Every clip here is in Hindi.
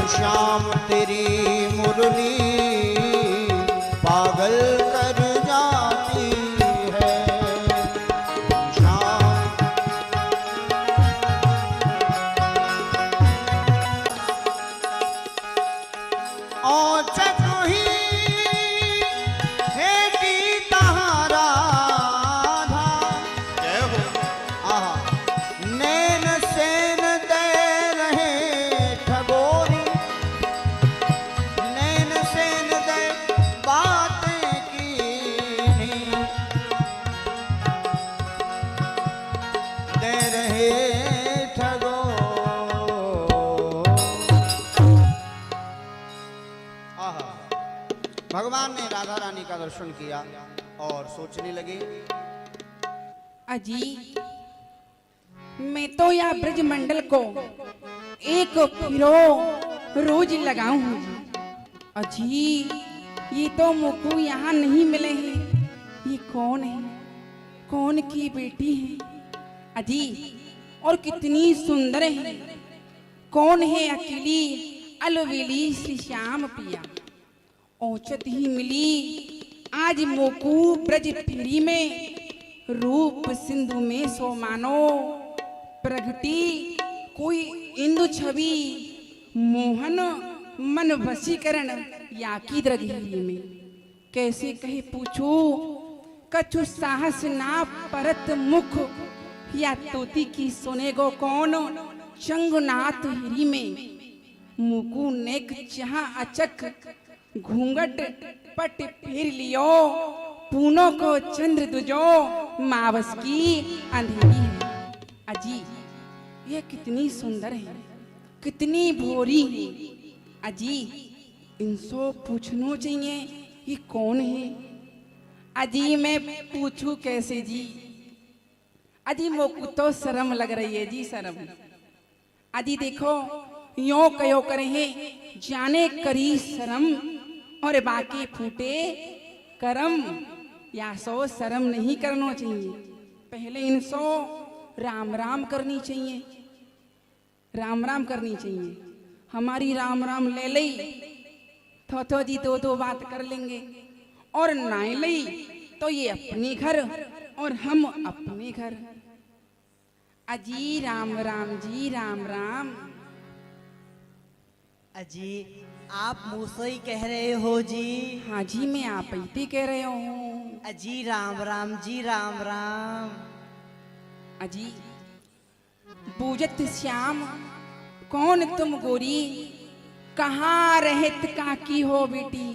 श्याम तेरी मुरली पागल कर जाती है। श्याम औचक ही है गीता राधा। जय हो। आहा नैन सेन दे रहे ठगोरी, नैन सेन दे बातें की दे रहे ठगो। आहा भगवान ने राधा रानी का दर्शन किया और सोचने लगे, अजी मैं तो या ब्रजमंडल को एक फिरो रोज लगाऊं। अजी ये तो मुकु यहाँ नहीं मिले हैं। ये कौन है? कौन की बेटी है? अजी और कितनी सुंदर है। कौन है अकेली अलवेली श्री श्याम पिया। औचत ही मिली आज मोकू ब्रज फिरी में, रूप सिंधु में सो मानो प्रगटी कोई इंदु छवि, मोहन मन वशीकरण या की द्रगही में। कैसे कहे पूछू कछु साहस ना परत मुख, या तोती की सुने गो कौन चंगनाथ हिरी में। मुकु नेक चाह अचक घूंघट पट फेर लियो, पूनों को चंद्र दुजो मावस की अंधेरी है। अजी ये कितनी सुंदर है, कितनी भोरी है। अजी इनसे पूछना चाहिए ये कौन है। अजी मैं पूछूं कैसे जी। अजी मोकू तो शर्म लग रही है जी, शर्म। अजी देखो यो कयो करे है जाने करी शर्म, और बाकी फूटे करम। या सो शर्म नहीं करना चाहिए, पहले इनसो राम राम करनी चाहिए। राम राम करनी चाहिए। हमारी राम राम ले लई थो जी दो बात कर लेंगे, और नाई लई तो ये अपने घर और हम अपने घर। अजी राम राम जी, राम राम। अजी आप मुँह से ही कह रहे हो जी। हाँ जी मैं आप ही कह रहे हूँ। अजी राम राम जी, राम राम। अजी बूझत श्याम कौन तुम गोरी, कहाँ रहत काकी हो बेटी,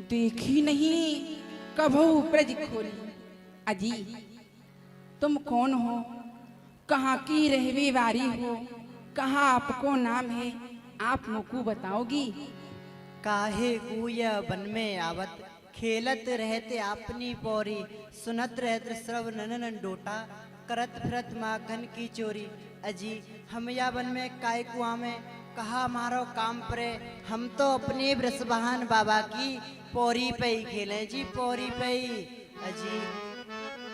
देखी नहीं कभू ब्रज खोरी। अजी तुम कौन हो, कहाँ की रहवे वारी हो, कहाँ आपको नाम है, आप मुकु बताओगी। काहे गुया बन में आवत, खेलत रहते अपनी पौरी, सुनत रहते श्रव ननन डोटा, करत फिरत माखन की चोरी। अजी हम या बन में काय कुआ में कहा मारो काम परे, हम तो अपने ब्रसबहान बाबा की पौरी पे ही खेले जी, पौरी पे ही। अजी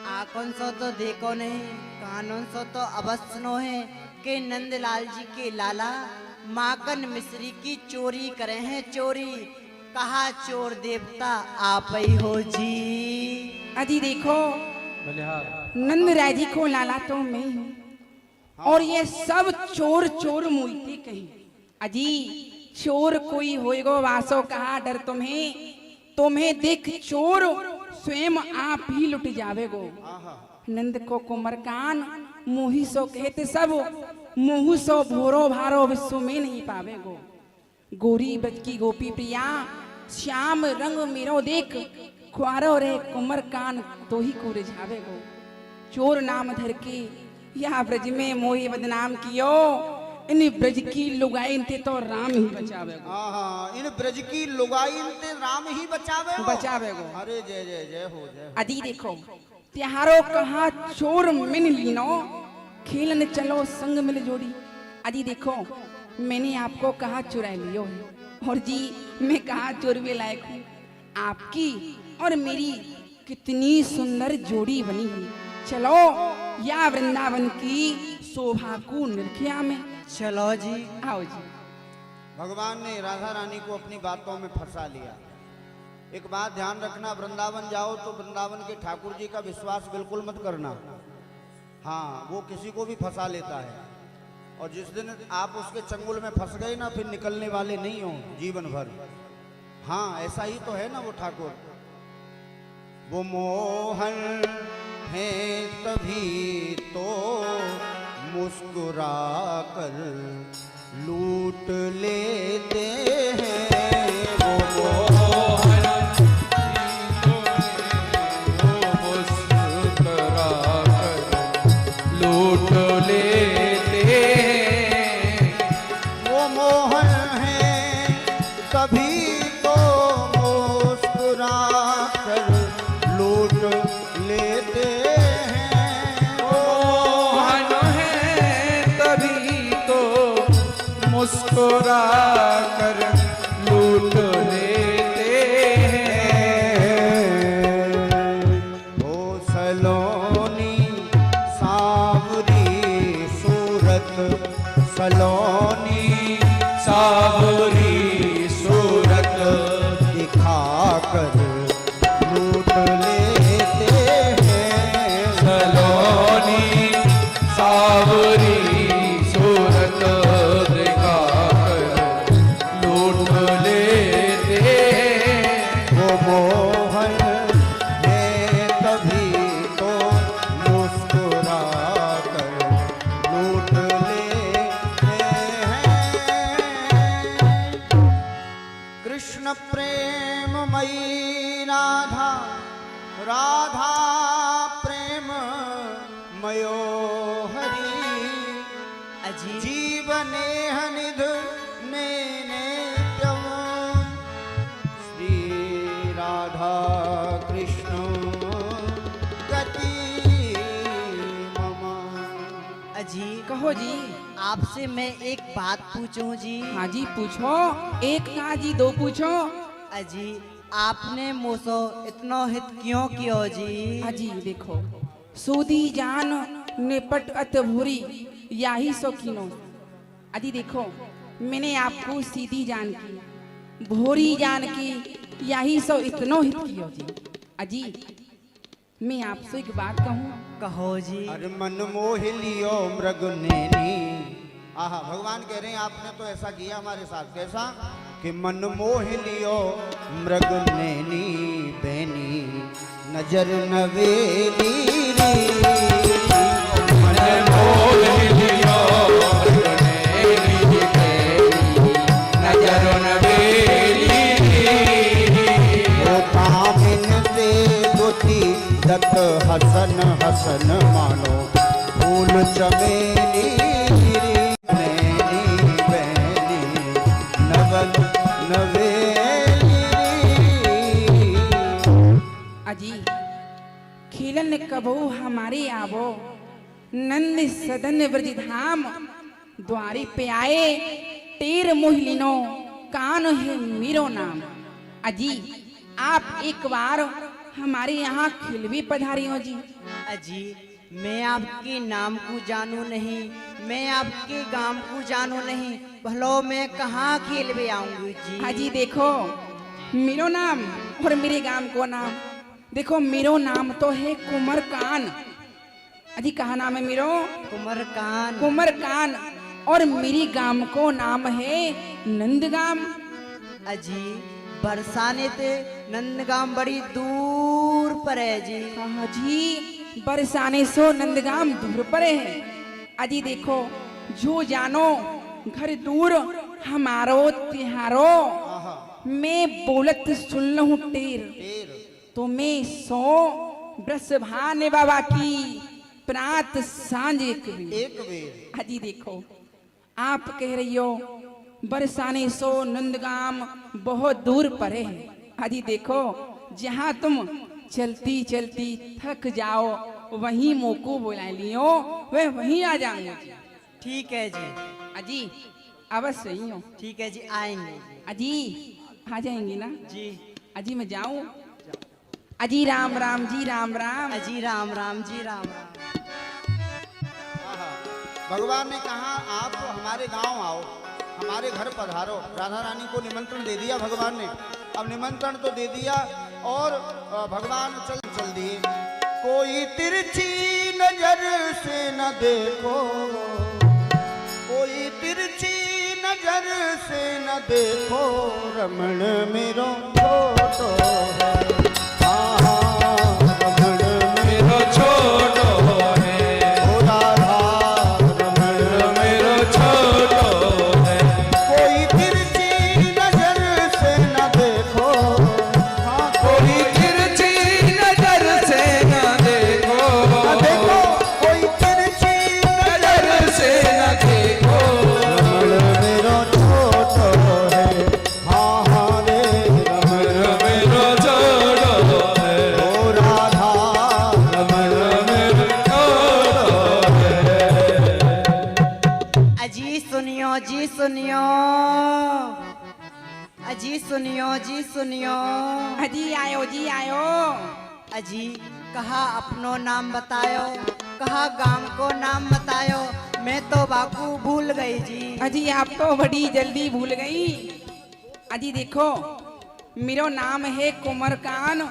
आकोन सो तो देखो नहीं, कानों सो तो अवश्य नो है कि नंदलाल जी के लाला माकन मिश्री की चोरी करे हैं, चोरी। कहा चोर देवता आप ही हो जी। अजी देखो नंद राय जी को लाला तो मैं हूँ, और ये सब चोर चोर मुईते कहीं। अजी चोर कोई होएगो वासो, कहा डर तुम्हें, तुम्हें देख चोर स्वयं आप ही लुट जावेगो। नंद को कुमरकान मोही सो कहते सब, मुँह सो भोरो भारो विश्व में नहीं पावेगो। गोरी बज की गोपी प्रिया, श्याम रंग मेरो देख, ख्वारो रे कुमर कान तो ही को रिझावेगो। चोर नाम धर के या ब्रज में मोही बदनाम कियो, इन ब्रज की लुगाई थे तो राम ही बचावेगो। इन ब्रज की लुगाई ते राम ही बचावेगो। अरे जय जय जय हो, जय हो। अदी देखो त्योहारो कहा चोर मिन लीनो, खेलन चलो संग मिल जोड़ी। अजी देखो मैंने आपको कहा चुरा लियो है, और जी मैं कहा चोरवे लायक हूँ। आपकी और मेरी कितनी सुंदर जोड़ी बनी हुई। चलो या वृंदावन की शोभा को निरखिया में। चलो जी। आओ जी। भगवान ने राधा रानी को अपनी बातों में फंसा लिया। एक बात ध्यान रखना, वृंदावन जाओ तो वृंदावन के ठाकुर जी का विश्वास बिल्कुल मत करना। हाँ, वो किसी को भी फंसा लेता है, और जिस दिन आप उसके चंगुल में फंस गए ना, फिर निकलने वाले नहीं हो जीवन भर। हाँ, ऐसा ही तो है ना वो ठाकुर। वो मोहन है तभी तो मुस्कुरा कर लूट लेते हैं। वो मोहन मुस्कुरा कर लूट लेते हैं। वो मोहन है तभी तो मुस्कुरा कर लूट लेते हैं। मोहन है तभी तो मुस्कुरा कर लूट लेते हैं। वो सलोनी सांवरी सूरत, सलोनी सावरी सूरत दिखा कर लूट लेते हैं। सलोनी सावरी सूरत दिखा कर लूट लेते हैं। वो मोहन है तभी तो मुस्कुरा कर लूट लेते हैं। कृष्ण प्रेममयी राधा, राधा प्रेम मयो हरि। अजी जीवने निध ने नित्यम श्री राधा कृष्ण गति मम। अजी कहो जी। आपसे मैं एक बात पूछूं जी। हाँ जी पूछो, एक कहा जी दो पूछो। अजी आपने मुझसे इतना हित क्यों किया जी? हाँ जी देखो, सूदी जान निपट अत भूरी याही शौकीनो। अजी देखो, मैंने आपको सीधी जान की, भोरी जान की, यही सो इतनो हित कियो जी। अजी मैं आपसे एक बात कहूँ। कहो जी। अरे मन मोह लियो मृग नैनी। आहा, भगवान कह रहे हैं आपने तो ऐसा किया हमारे साथ। कैसा कि मन मोह लियो मृग नैनी बैनी नजर नवेली रे। मन मोह लियो नजर नवेली। वो कामिन ते बुद्धि दत्त हसन हसन मानो फूल चमेली रे। नैनी बैनी नवल नवेली रे। अजी खिलन कबहू हमारे आवो, नंद सदन ब्रज धाम द्वारे पे आए, टेर मोहिलिनो कान है मेरो नाम। अजी आप एक बार हमारे यहाँ खिलवी पधारी हो जी। अजी मैं आपके नाम को जानू नहीं, मैं आपके गांव को जानू नहीं, भलो मैं कहाँ खेलवे आऊंगी जी? हाँ जी देखो, मेरो नाम और मेरे गांव को नाम देखो। मेरो नाम तो है कुमर कान। अजी कहा नाम है मेरो? कुमर कान। कुमर कान। और मेरी गांव को नाम है नंदगाम। अजी बरसाने ते नंदगाम बड़ी दूर पर है जी। हाँ जी, बरसाने सो नंदगाम दूर पर है। अजी देखो, जो जानो घर दूर हमारो तिहारो। आहा, मैं बोलत सुन लूं टेर, ढेर तो मैं सो ब्रस भाने बाबा की प्रात सांझ एक बेर। एक बेर। अजी देखो, आप कह रही हो बरसाने सो नंदगाम बहुत दूर पर है। अजी देखो, जहाँ तुम चलती चलती थक जाओ वहीं मोको बुला लियो, वह वहीं आ जाऊंगा। ठीक है जी। अजी अवश्य ही हो। ठीक है जी, आएंगे अजी आ जाएंगी ना जी। अजी? मैं जाऊं? अजी राम राम जी, राम राम। अजी राम राम जी, राम राम। आहा, भगवान ने कहा आप हमारे गांव आओ, हमारे घर पधारो। राधा रानी को निमंत्रण दे दिया भगवान ने। अब निमंत्रण तो दे दिया और भगवान चल दिए। कोई तिरछी नजर से न देखो, कोई तिरछी नजर से न देखो, रमण मेरो छोटो है। हाँ हाँ, रमण मेरो छोटो है, ओ राधा रमण मेरो छोटो है। कोई तिरछी नजर से न देखो, हाँ कोई तिरछी नजर से न देखो, न देखो, कोई तिरछी नजर से न देखो, रमण मेरो छोटो है। हाँ हाँ रे रमण मेरो छोटो है, ओ राधा रमण मेरो छोटो है। अजी सुनियो जी सुनियो, अजी सुनियो जी सुनियो। अजी आयो जी आयो। अजी कहा अपनो नाम बतायो, कहा गांव को नाम बतायो, मैं तो बाकू भूल गई जी। अजी आप तो बड़ी जल्दी भूल गई। अजी देखो, मेरा नाम है कुमरकान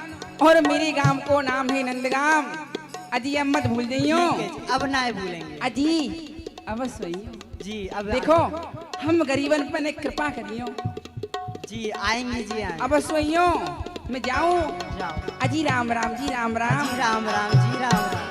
और मेरे गांव को नाम है नंदगाम। अजी अब मत भूल जाइयो। ठीक है जी, अब ना भूलेंगे अजी अब सोइयो जी। अब देखो, हम गरीबन पर ने कृपा करियो। जी आएंगे जी आएंगे। अब सोइयो, मैं जाऊं। जाओ अजी राम राम जी राम राम। जी राम राम जी राम राम।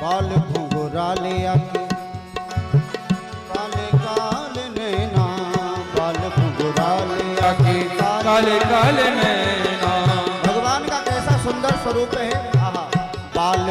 बाल घुंघराले आके काले काले नैना, बाल घुंघराले आके काले काले नैना, भगवान का कैसा सुंदर स्वरूप है। आहा, बाल